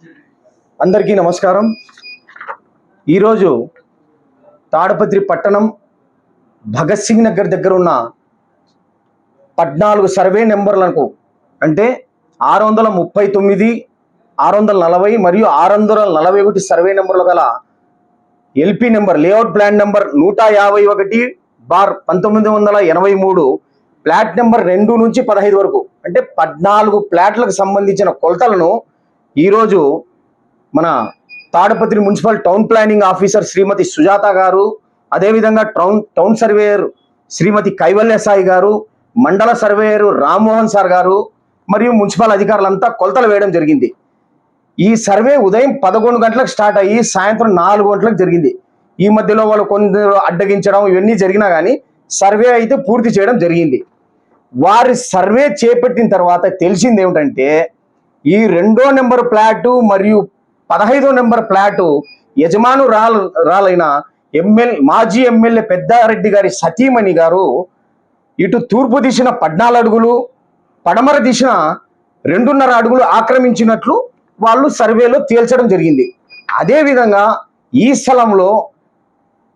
అందరికీ నమస్కారం। ఈరోజు తాడపత్రి పట్టణం భగత్ సింగ్ నగర్ దగ్గర ఉన్న 14 సర్వే నెంబర్లకు అంటే 639, 640 మరియు 641 సర్వే నెంబర్లు గల LP number layout plan number 151/1983 plot number 2 నుంచి 15 వరకు అంటే 14 ప్లాట్లకు సంబంధించిన కొలతలను ఈరోజు మన Tadipatri municipal town planning officer Shrimati Sujatha garu, అదేవిధంగా టౌన్ సర్వేయర్ శ్రీమతి కైవల్య సాయి గారు, మండల సర్వేయర్ రామ్మోహన్ సార్ గారు మరియు మున్సిపల్ అధికారులంతా కొలతలు వేయడం జరిగింది। ఈ సర్వే ఉదయం 11 గంటలకు స్టార్ట్ అయ్యి సాయంత్రం 4 గంటలకు జరిగింది। ఈ మధ్యలో వాళ్ళు కొందరు అడ్డగించడం ఇవన్నీ జరిగినా కానీ సర్వే అయితే పూర్తి చేయడం జరిగింది। వారి సర్వే చేపట్టిన తర్వాత తెలిసింది ఏమిటంటే ఈ 2వ నెంబర్ ప్లాటు మరియు 15వ నెంబర్ ప్లాటు యజమానురాలైన మాజీ ఎమ్మెల్యే పెద్దారెడ్డి గారి సతీమణి గారు ఇటు తూర్పు దిశన 14 అడుగులు, పడమర దిశన 2.5 అడుగులు ఆక్రమించినట్లు వాళ్ళు సర్వేలో తేల్చడం జరిగింది। అదేవిధంగా ఈ స్థలంలో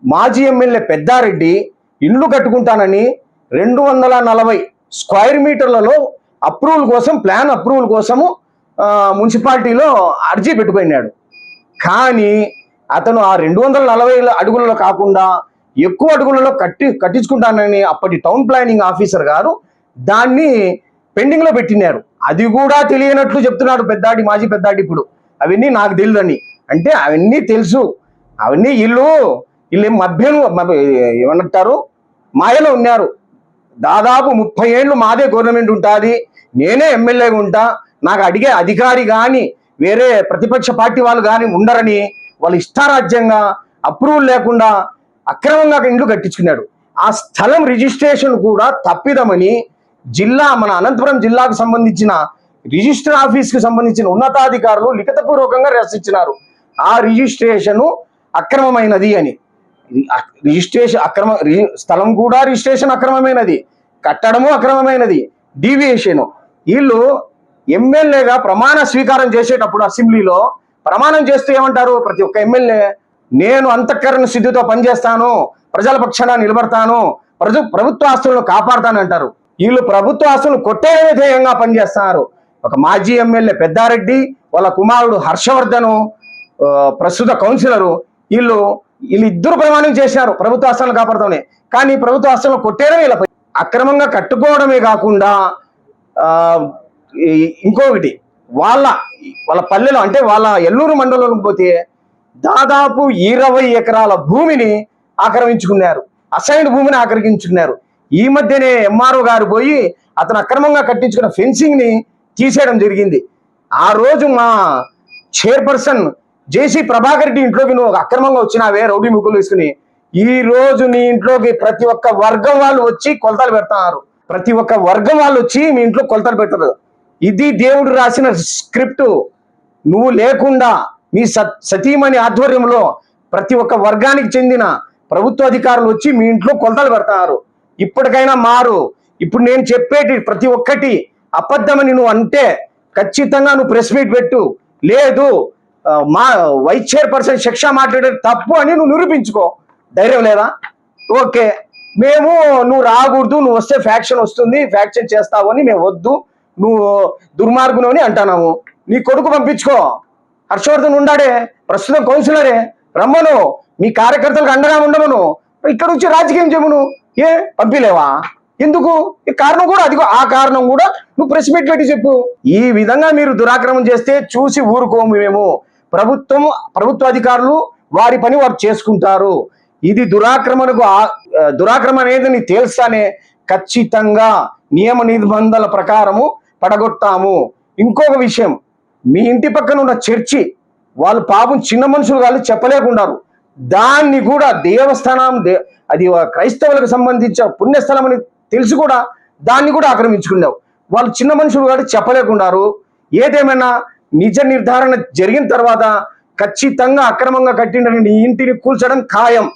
మాజీ ఎమ్మెల్యే పెద్దారెడ్డి ఇల్లు కట్టుకుంటానని 240 స్క్వేర్ మీటర్లలో అప్రూవల్ కోసం ప్లాన్ అప్రూవల్ కోసము మున్సిపాలిటీలో అర్జీ పెట్టుకున్నాడు। కానీ అతను ఆ 240 అడుగులలో కాకుండా ఎక్కువ అడుగులలో కట్టించుకుంటానని అప్పటి టౌన్ ప్లానింగ్ ఆఫీసర్ గారు దాన్ని పెండింగ్లో పెట్టినారు। అది కూడా తెలియనట్లు చెప్తున్నాడు మాజీ పెద్దాడి। ఇప్పుడు అవన్నీ నాకు తెలియదని అంటే అవన్నీ తెలుసు, అవన్నీ వీళ్ళు మభ్యను ఏమంటారు మాయలో ఉన్నారు। దాదాపు 30 ఏళ్ళు మాదే గవర్నమెంట్ ఉంటుంది, నేనే ఎమ్మెల్యేగా ఉంటా, నాకు అడిగే అధికారి కానీ వేరే ప్రతిపక్ష పార్టీ వాళ్ళు కానీ ఉండరని వాళ్ళు ఇష్టారాజ్యంగా అప్రూవల్ లేకుండా అక్రమంగా ఇండ్లు కట్టించుకున్నాడు। ఆ స్థలం రిజిస్ట్రేషన్ కూడా తప్పిదమని మన అనంతపురం జిల్లాకు సంబంధించిన రిజిస్టర్ ఆఫీస్కి సంబంధించిన ఉన్నతాధికారులు లిఖితపూర్వకంగా రాసిచ్చినారు ఆ రిజిస్ట్రేషన్ అక్రమమైనది అని। స్థలం కూడా రిజిస్ట్రేషన్ అక్రమమైనది, కట్టడము అక్రమమైనది, డీవియేషన్। వీళ్ళు ఎమ్మెల్యేగా ప్రమాణ స్వీకారం చేసేటప్పుడు అసెంబ్లీలో ప్రమాణం చేస్తూ ఏమంటారు ప్రతి ఒక్క ఎమ్మెల్యే, నేను అంతఃకరణ సిద్ధితో పనిచేస్తాను, ప్రజల పక్షాన నిలబడతాను, ప్రభుత్వ ఆస్తులను కాపాడుతాను అంటారు। వీళ్ళు ప్రభుత్వ ఆస్తులను కొట్టే విధేయంగా పనిచేస్తున్నారు। ఒక మాజీ ఎమ్మెల్యే పెద్దారెడ్డి, వాళ్ళ కుమారుడు హర్షవర్ధను, ప్రస్తుత కౌన్సిలరు, వీళ్ళిద్దరు ప్రమాణం చేశారు ప్రభుత్వ ఆస్తులను కాపాడుతామని। కానీ ప్రభుత్వ ఆస్తులను కొట్టేయడం వీళ్ళ అక్రమంగా కట్టుకోవడమే కాకుండా ఇంకొకటి వాళ్ళ పల్లెలో అంటే వాళ్ళ ఎల్లూరు మండలంలో పోతే దాదాపు 20 ఎకరాల భూమిని ఆక్రమించుకున్నారు, అసైన్డ్ భూమిని ఆక్రమించుకున్నారు। ఈ మధ్యనే ఎంఆర్ఓ గారు పోయి అతను అక్రమంగా కట్టించుకున్న ఫెన్సింగ్ ని తీసేయడం జరిగింది। ఆ రోజు మా చైర్పర్సన్ జేసీ ప్రభాకర్ రెడ్డి ఇంట్లోకి నువ్వు అక్రమంగా వచ్చినావే రౌడీ ముగ్గులు వేసుకుని, ఈ రోజు నీ ఇంట్లోకి ప్రతి ఒక్క వర్గం వాళ్ళు వచ్చి కొలతలు పెడతారు, ప్రతి ఒక్క వర్గం వాళ్ళు వచ్చి మీ ఇంట్లో కొలతలు పెడతారు। ఇది దేవుడు రాసిన స్క్రిప్ట్। నువ్వు లేకుండా మీ సతీమణి ఆధ్వర్యంలో ప్రతి ఒక్క వర్గానికి చెందిన ప్రభుత్వ అధికారులు వచ్చి మీ ఇంట్లో కొలతలు పెడతారు। ఇప్పటికైనా మారు। ఇప్పుడు నేను చెప్పేటి ప్రతి ఒక్కటి అబద్ధమని నువ్వు అంటే ఖచ్చితంగా నువ్వు ప్రెస్ మీట్ పెట్టు, లేదు మా వైస్ చైర్పర్సన్ శిక్ష మాట్లాడేది తప్పు అని నువ్వు నిరూపించుకో। ధైర్యం లేదా? ఓకే, నువ్వు రాకూడదు, నువ్వు వస్తే ఫ్యాక్షన్ వస్తుంది, ఫ్యాక్షన్ చేస్తావు అని మేము వద్దు, నువ్వు దుర్మార్గును అని అంటున్నాము। నీ కొడుకు పంపించుకో, హర్షవర్ధన్ ఉండాడే ప్రస్తుతం కౌన్సిలరే, రమ్మను, మీ కార్యకర్తలకు అండగా ఉండమను, ఇక్కడ నుంచి రాజకీయం చెమును। పంపిలేవా? ఎందుకు? ఈ కారణం కూడా అదిగో, ఆ కారణం కూడా నువ్వు ప్రెస్ మీట్ పెట్టి చెప్పు। ఈ విధంగా మీరు దురాక్రమం చేస్తే చూసి ఊరుకోము మేము। ప్రభుత్వ అధికారులు వారి పని వారు చేసుకుంటారు। ఇది దురాక్రమణ అనేది నీకు తెలుస్తానే ఖచ్చితంగా నియమ నిబంధనల ప్రకారము పడగొట్టాము। ఇంకొక విషయం, మీ ఇంటి పక్కన ఉన్న చర్చి వాళ్ళు పాపం చిన్న మనుషులు వాళ్ళు చెప్పలేకున్నారు, దాన్ని కూడా దేవస్థానం అది క్రైస్తవులకు సంబంధించిన పుణ్యస్థలం అని తెలిసి కూడా దాన్ని కూడా ఆక్రమించుకున్నావు। వాళ్ళు చిన్న మనుషులు కాదు చెప్పలేకున్నారు। ఏదేమైనా నిజ నిర్ధారణ జరిగిన తర్వాత ఖచ్చితంగా అక్రమంగా కట్టిన నీ ఇంటిని కూల్చడం ఖాయం।